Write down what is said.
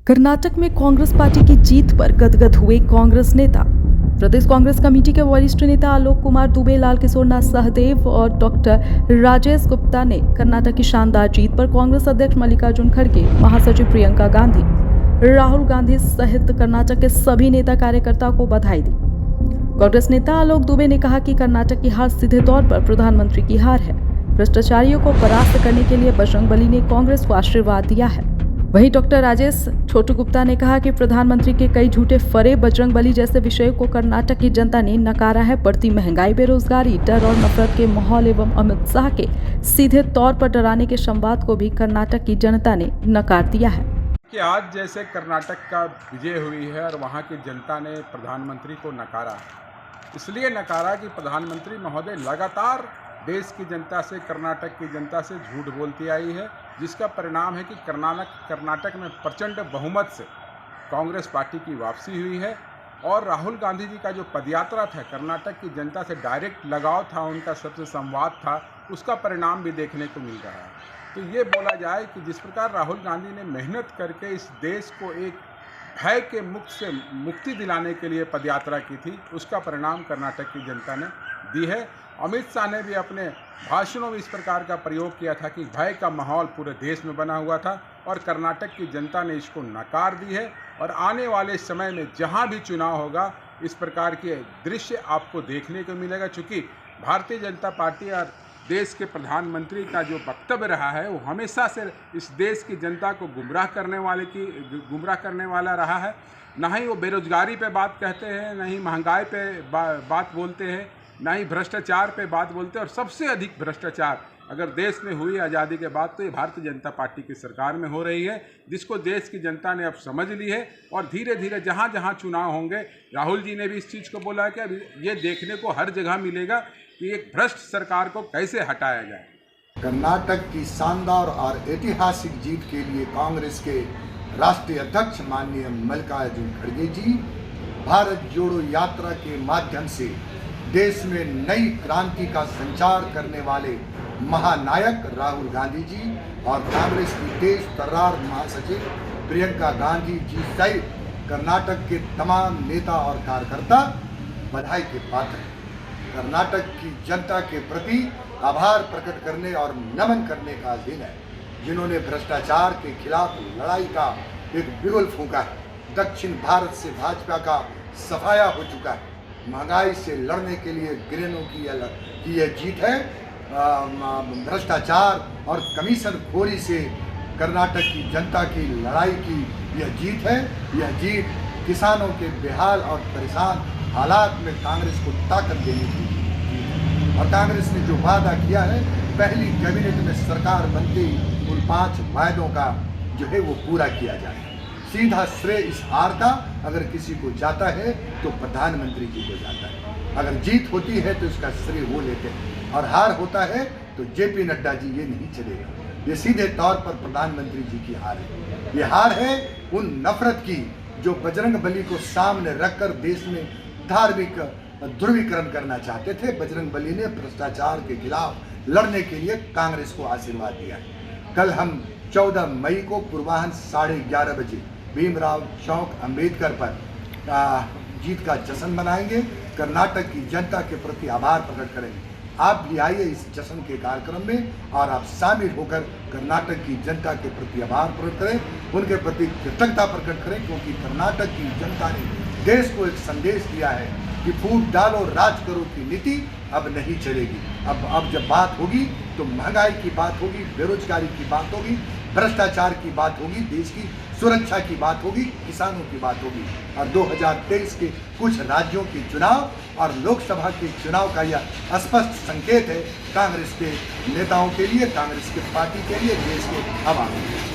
कर्नाटक में कांग्रेस पार्टी की जीत पर गदगद हुए कांग्रेस नेता। प्रदेश कांग्रेस कमेटी के वरिष्ठ नेता आलोक कुमार दुबे, लाल किशोरनाथ सहदेव और डॉक्टर राजेश गुप्ता ने कर्नाटक की शानदार जीत पर कांग्रेस अध्यक्ष मल्लिकार्जुन खड़गे, महासचिव प्रियंका गांधी, राहुल गांधी सहित कर्नाटक के सभी नेता कार्यकर्ताओं को बधाई दी। कांग्रेस नेता आलोक दुबे ने कहा कि कर्नाटक की हार सीधे तौर पर प्रधानमंत्री की हार है। भ्रष्टाचारियों को परास्त करने के लिए बजरंगबली ने कांग्रेस को आशीर्वाद दिया है। वहीं डॉक्टर राजेश छोटू गुप्ता ने कहा कि प्रधानमंत्री के कई झूठे फरेब बजरंगबली जैसे विषयों को कर्नाटक की जनता ने नकारा है। बढ़ती महंगाई, बेरोजगारी, डर और नफरत के माहौल एवं अमित शाह के सीधे तौर पर डराने के संवाद को भी कर्नाटक की जनता ने नकार दिया है कि आज जैसे कर्नाटक का विजय हुई है और वहाँ की जनता ने प्रधानमंत्री को नकारा, इसलिए नकारा कि प्रधानमंत्री महोदय लगातार देश की जनता से, कर्नाटक की जनता से झूठ बोलती आई है, जिसका परिणाम है कि कर्नाटक में प्रचंड बहुमत से कांग्रेस पार्टी की वापसी हुई है। और राहुल गांधी जी का जो पदयात्रा था, कर्नाटक की जनता से डायरेक्ट लगाव था, उनका सबसे संवाद था, उसका परिणाम भी देखने को मिल रहा है। तो ये बोला जाए कि जिस प्रकार राहुल गांधी ने मेहनत करके इस देश को एक भय के मुक्ति दिलाने के लिए पदयात्रा की थी, उसका परिणाम कर्नाटक की जनता ने दी है। अमित शाह ने भी अपने भाषणों में इस प्रकार का प्रयोग किया था कि भय का माहौल पूरे देश में बना हुआ था और कर्नाटक की जनता ने इसको नकार दी है। और आने वाले समय में जहां भी चुनाव होगा, इस प्रकार के दृश्य आपको देखने को मिलेगा। चूँकि भारतीय जनता पार्टी और देश के प्रधानमंत्री का जो वक्तव्य रहा है, वो हमेशा से इस देश की जनता को गुमराह करने वाला रहा है। ना ही वो बेरोजगारी पे बात कहते हैं, ना ही महंगाई पे बात बोलते हैं, ना ही भ्रष्टाचार पे बात बोलते हैं। और सबसे अधिक भ्रष्टाचार अगर देश में हुई आज़ादी के बाद तो ये भारतीय जनता पार्टी की सरकार में हो रही है, जिसको देश की जनता ने अब समझ ली है। और धीरे धीरे जहाँ जहाँ चुनाव होंगे, राहुल जी ने भी इस चीज़ को बोला कि अब ये देखने को हर जगह मिलेगा कि एक भ्रष्ट सरकार को कैसे हटाया जाए। कर्नाटक की शानदार और ऐतिहासिक जीत के लिए कांग्रेस के राष्ट्रीय अध्यक्ष माननीय मल्लिकार्जुन खड़गे जी भारत जोड़ो यात्रा के माध्यम से देश में नई क्रांति का संचार करने वाले महानायक राहुल गांधी जी और कांग्रेस की तेज तर्रार महासचिव प्रियंका गांधी जी सहित कर्नाटक के तमाम नेता और कार्यकर्ता बधाई के पात्र हैं। कर्नाटक की जनता के प्रति आभार प्रकट करने और नमन करने का दिन है, जिन्होंने भ्रष्टाचार के खिलाफ लड़ाई का एक बिगुल फूंका है। दक्षिण भारत से भाजपा का सफाया हो चुका है। महंगाई से लड़ने के लिए ग्रेनों की यह जीत है। भ्रष्टाचार और कमीशन खोरी से कर्नाटक की जनता की लड़ाई की यह जीत है। यह जीत किसानों के बेहाल और परेशान हालात में कांग्रेस को ताकत देने की जीत है। और कांग्रेस ने जो वादा किया है, पहली कैबिनेट में सरकार बनते ही उन 5 वायदों का जो है वो पूरा किया जाए। सीधा श्रेय इस हार का अगर किसी को जाता है तो प्रधानमंत्री जी को जाता है। अगर जीत होती है तो इसका श्रेय वो लेते हैं, और हार होता है तो जेपी नड्डा जी ये नहीं चलेगा। ये सीधे तौर पर प्रधानमंत्री जी की हार है। ये हार है उन नफरत की जो बजरंगबली को सामने रखकर देश में धार्मिक ध्रुवीकरण करना चाहते थे। बजरंगबली ने भ्रष्टाचार के खिलाफ लड़ने के लिए कांग्रेस को आशीर्वाद दिया है। कल हम 14 मई को पूर्वाह्न 11:30 बजे भीमराव चौक अंबेडकर पर जीत का जश्न मनाएंगे। कर्नाटक की जनता के प्रति आभार प्रकट करेंगे। आप भी आइए इस जश्न के कार्यक्रम में और आप शामिल होकर कर्नाटक की जनता के प्रति आभार प्रकट करें, उनके प्रति कृतज्ञता प्रकट करें, क्योंकि कर्नाटक की जनता ने देश को एक संदेश दिया है कि फूट डालो राज करो की नीति अब नहीं चलेगी। अब जब बात होगी तो महंगाई की बात होगी, बेरोजगारी की बात होगी, भ्रष्टाचार की बात होगी, देश की सुरक्षा की बात होगी, किसानों की बात होगी। और 2023 के कुछ राज्यों के चुनाव और लोकसभा के चुनाव का यह स्पष्ट संकेत है कांग्रेस के नेताओं के लिए, कांग्रेस के पार्टी के लिए, देश के आवाम के लिए।